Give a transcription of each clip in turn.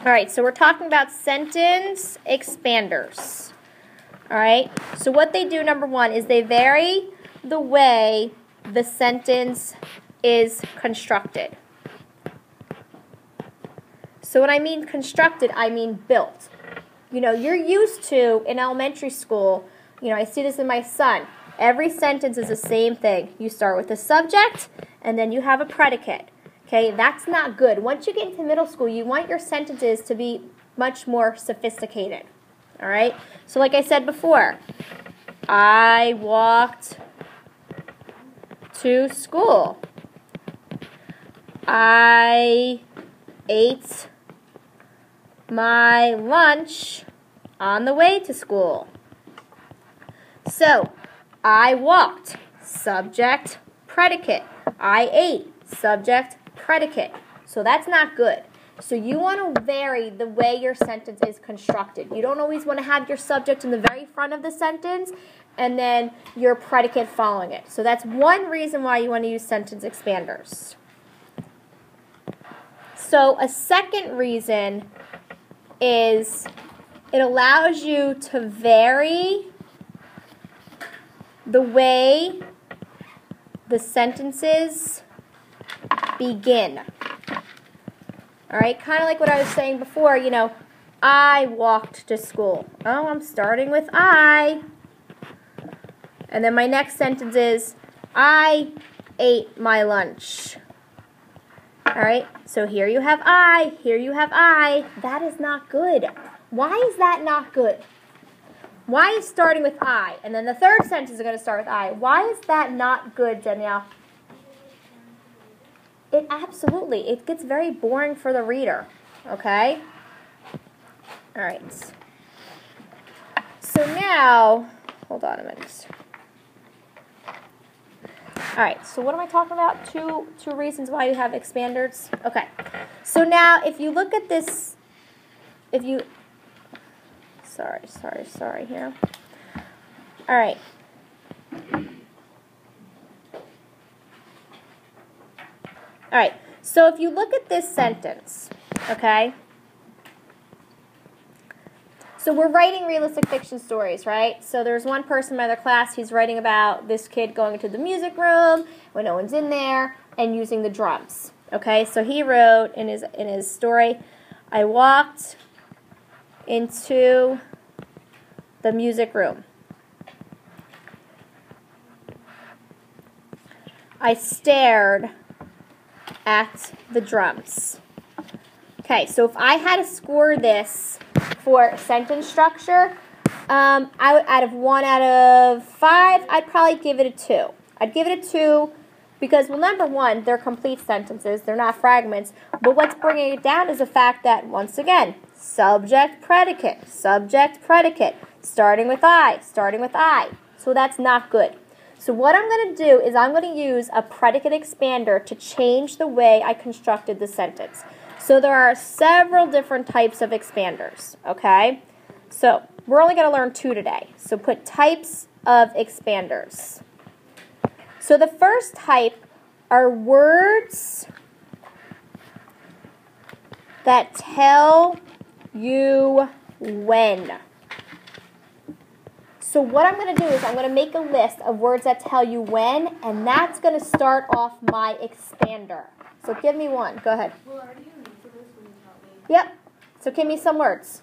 All right, so we're talking about sentence expanders. All right, so what they do, number one, is they vary the way the sentence is constructed. So when I mean constructed, I mean built. You know, you're used to, in elementary school, you know, I see this in my son. Every sentence is the same thing. You start with a subject, and then you have a predicate. Okay, that's not good. Once you get into middle school, you want your sentences to be much more sophisticated. All right? So like I said before, I walked to school. I ate my lunch on the way to school. So, I walked, subject, predicate. I ate, subject, predicate. So that's not good. So you want to vary the way your sentence is constructed. You don't always want to have your subject in the very front of the sentence and then your predicate following it. So that's one reason why you want to use sentence expanders. So a second reason is it allows you to vary the way the sentences begin. All right, kind of like what I was saying before, you know, I walked to school. Oh, I'm starting with I. And then my next sentence is, I ate my lunch. All right, so here you have I, here you have I. That is not good. Why is that not good? Why is starting with I? And then the third sentence is going to start with I. Why is that not good, Danielle? It gets very boring for the reader. Okay? All right. So now, hold on a minute. All right, so what am I talking about? Two reasons why you have expanders. Okay. So now, if you look at this, sorry here. All right. All right, so if you look at this sentence, okay, so we're writing realistic fiction stories, right? So there's one person in my other class, he's writing about this kid going into the music room when no one's in there and using the drums, okay? So he wrote in his story, I walked into the music room. I stared at the drums. Okay, so if I had to score this for sentence structure, I would, out of 5, I'd probably give it a 2. I'd give it a 2 because, well, number one, they're complete sentences. They're not fragments. But what's bringing it down is the fact that, once again, subject, predicate, starting with I. So that's not good. So what I'm going to do is I'm going to use a predicate expander to change the way I constructed the sentence. So there are several different types of expanders, okay? So we're only going to learn 2 today. So put types of expanders. So the first type are words that tell you when. So what I'm going to do is I'm going to make a list of words that tell you when, and that's going to start off my expander. So give me one. Go ahead. Well, are you going to for this when you tell me? Yep. So give me some words.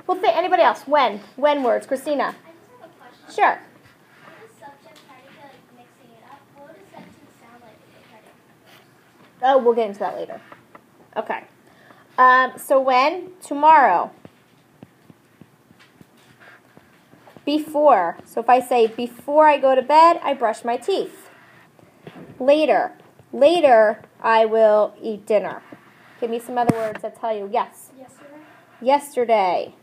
Well, anybody else? When words? Christina. I just have a question. Sure. What is subject, predicate, like mixing it up? What does sentence sound like with the predicate? Oh, we'll get into that later. Okay. So when? Tomorrow. Before. So if I say, before I go to bed, I brush my teeth. Later. Later, I will eat dinner. Give me some other words that tell you. Yes. Yesterday. Yesterday.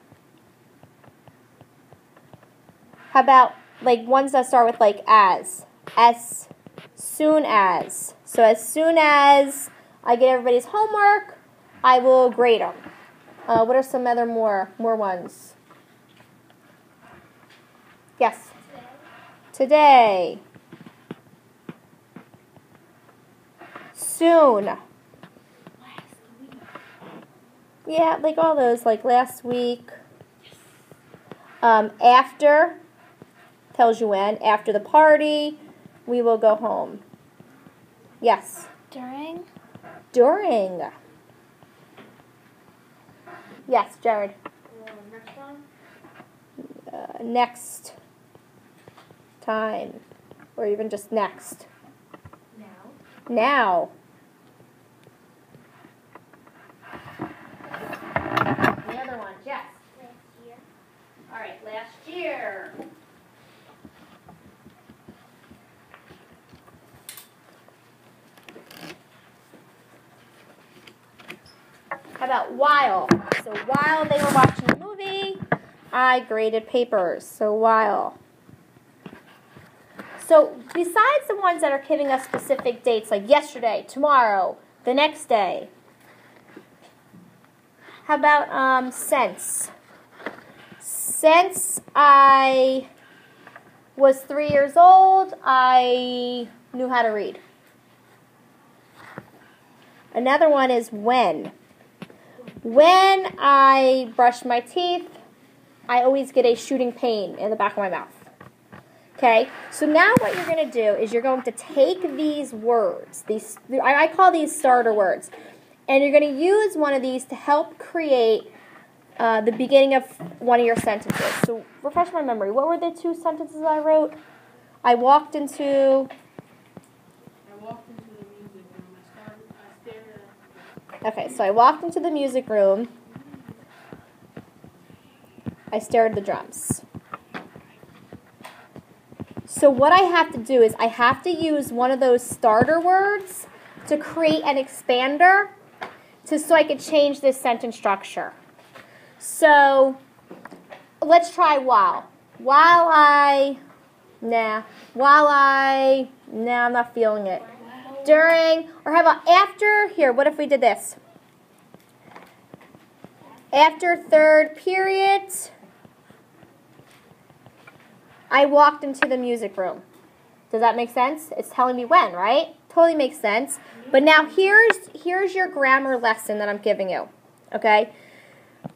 How about, like, ones that start with, like, as? As soon as. So as soon as I get everybody's homework, I will grade them. What are some other more ones? Yes. Today. Soon. Yeah, like all those, like last week. After tells you when. After the party, we will go home. Yes. During. During. Yes, Jared. Next time? Next time. Or even just next. Now. Now. The other one, Jess. Last year. All right, last year. How about while? So while they were watching the movie, I graded papers. So while. So besides the ones that are giving us specific dates, like yesterday, tomorrow, the next day, how about since? Since I was 3 years old, I knew how to read. Another one is when. When I brush my teeth, I always get a shooting pain in the back of my mouth. Okay, so now what you're going to do is you're going to take these words, I call these starter words, and you're going to use one of these to help create the beginning of one of your sentences. So refresh my memory. What were the 2 sentences I wrote? I walked into... I walked into the music room. I stared at... Okay, so I walked into the music room. I stared at the drums. So what I have to do is I have to use one of those starter words to create an expander so I can change this sentence structure. So let's try while. Nah, I'm not feeling it. During, or how about after? Here, what if we did this? After third period, I walked into the music room. Does that make sense? It's telling me when, right? Totally makes sense. But now here's your grammar lesson that I'm giving you. Okay?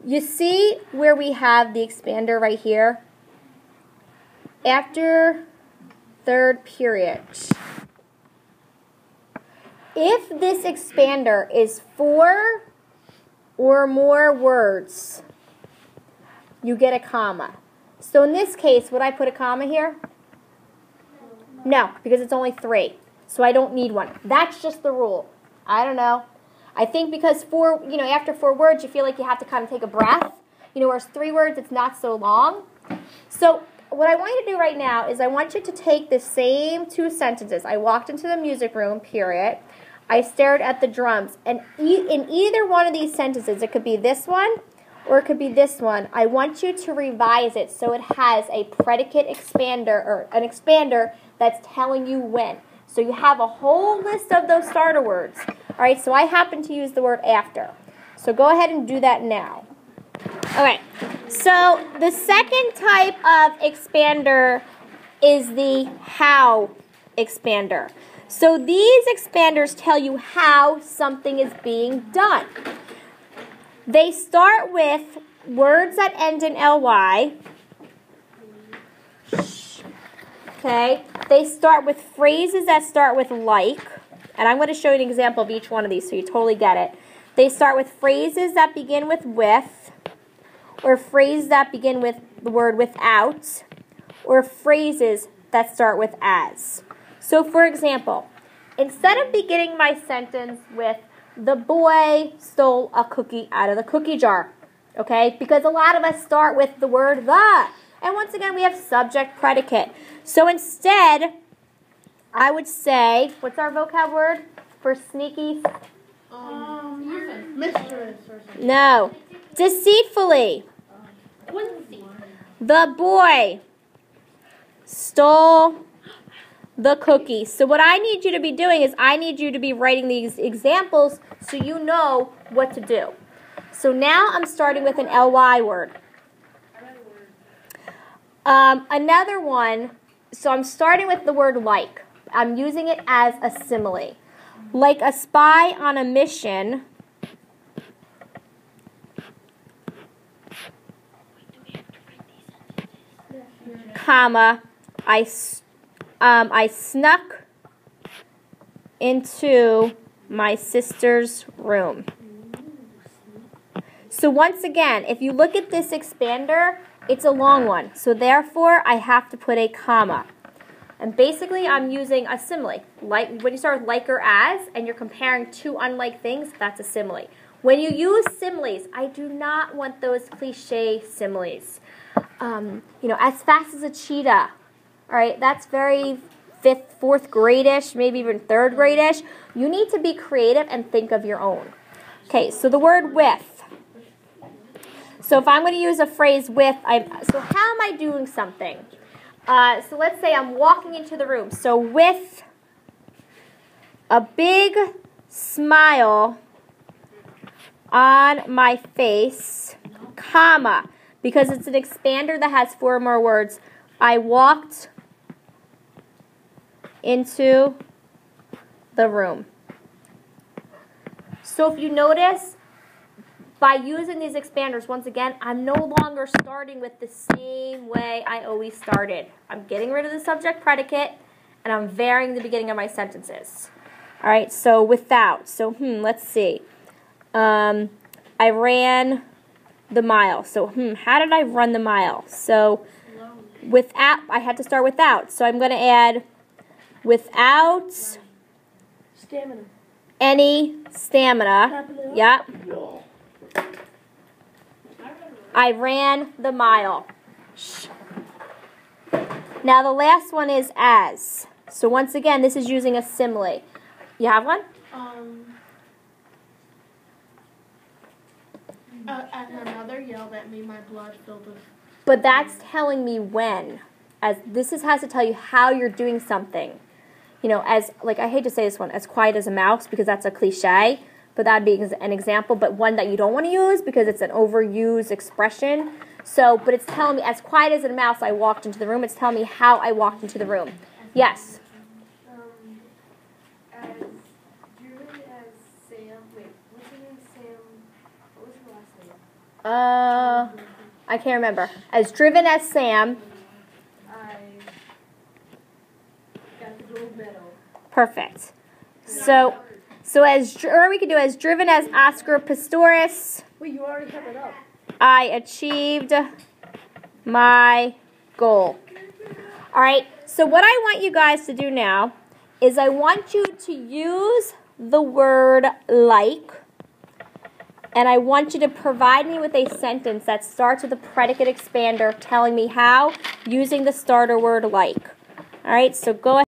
You see where we have the expander right here? After third period. If this expander is 4 or more words, you get a comma. So in this case, would I put a comma here? No, because it's only 3. So I don't need one. That's just the rule. I don't know. I think because after 4 words, you feel like you have to kind of take a breath. Whereas 3 words, it's not so long. So what I want you to do right now is I want you to take the same 2 sentences. I walked into the music room, period. I stared at the drums. And in either one of these sentences, it could be this one or it could be this one. I want you to revise it so it has a predicate expander or an expander that's telling you when. So you have a whole list of those starter words. All right, so I happen to use the word after. So go ahead and do that now. Okay, so the second type of expander is the how expander. So these expanders tell you how something is being done. They start with words that end in ly. Okay, they start with phrases that start with like. And I'm going to show you an example of each one of these so you totally get it. They start with phrases that begin with or phrases that begin with the word without, or phrases that start with as. So for example, instead of beginning my sentence with the boy stole a cookie out of the cookie jar, okay? Because a lot of us start with the word the. And once again, we have subject predicate. So instead, I would say, what's our vocab word for sneaky? Mistress or something. No. Deceitfully. The boy stole the cookie. So what I need you to be doing is I need you to be writing these examples so you know what to do. So now I'm starting with an ly word. Another one, so I'm starting with the word like. I'm using it as a simile. Like a spy on a mission comma, I snuck into my sister's room. So once again, if you look at this expander, it's a long one. So therefore, I have to put a comma. And basically, I'm using a simile. Like, when you start with like or as, and you're comparing two unlike things, that's a simile. When you use similes, I do not want those cliche similes. As fast as a cheetah. All right, that's very fourth grade-ish, maybe even third grade-ish. You need to be creative and think of your own. Okay, so the word with. So if I'm going to use a phrase with, so how am I doing something? So let's say I'm walking into the room. So with a big smile on my face, comma, because it's an expander that has 4 more words, I walked into the room. So if you notice, by using these expanders, once again, I'm no longer starting with the same way I always started. I'm getting rid of the subject predicate, and I'm varying the beginning of my sentences. All right, so without. So, let's see. I ran the mile. So, how did I run the mile? So, without, I had to start without. So, I'm going to add without Stamina. any stamina. Yeah. I ran the mile. Shh. Now the last one is as. So once again, this is using a simile. You have one? And another yelled at me, my blood filled with... But that's telling me when. As this has to tell you how you're doing something. As, like, I hate to say this one, as quiet as a mouse, because that's a cliche. But that'd be an example, but one that you don't want to use because it's an overused expression. So, but it's telling me, as quiet as a mouse, I walked into the room. It's telling me how I walked into the room. Yes? As driven as Sam, wait, what's her name? Sam, what was her last name? I can't remember. As driven as Sam. I got the gold medal. Perfect. So or we could do as driven as Oscar Pistorius. Wait, you already have it up. I achieved my goal. All right, so what I want you guys to do now is I want you to use the word like, and I want you to provide me with a sentence that starts with a predicate expander telling me how using the starter word like. All right, so go ahead.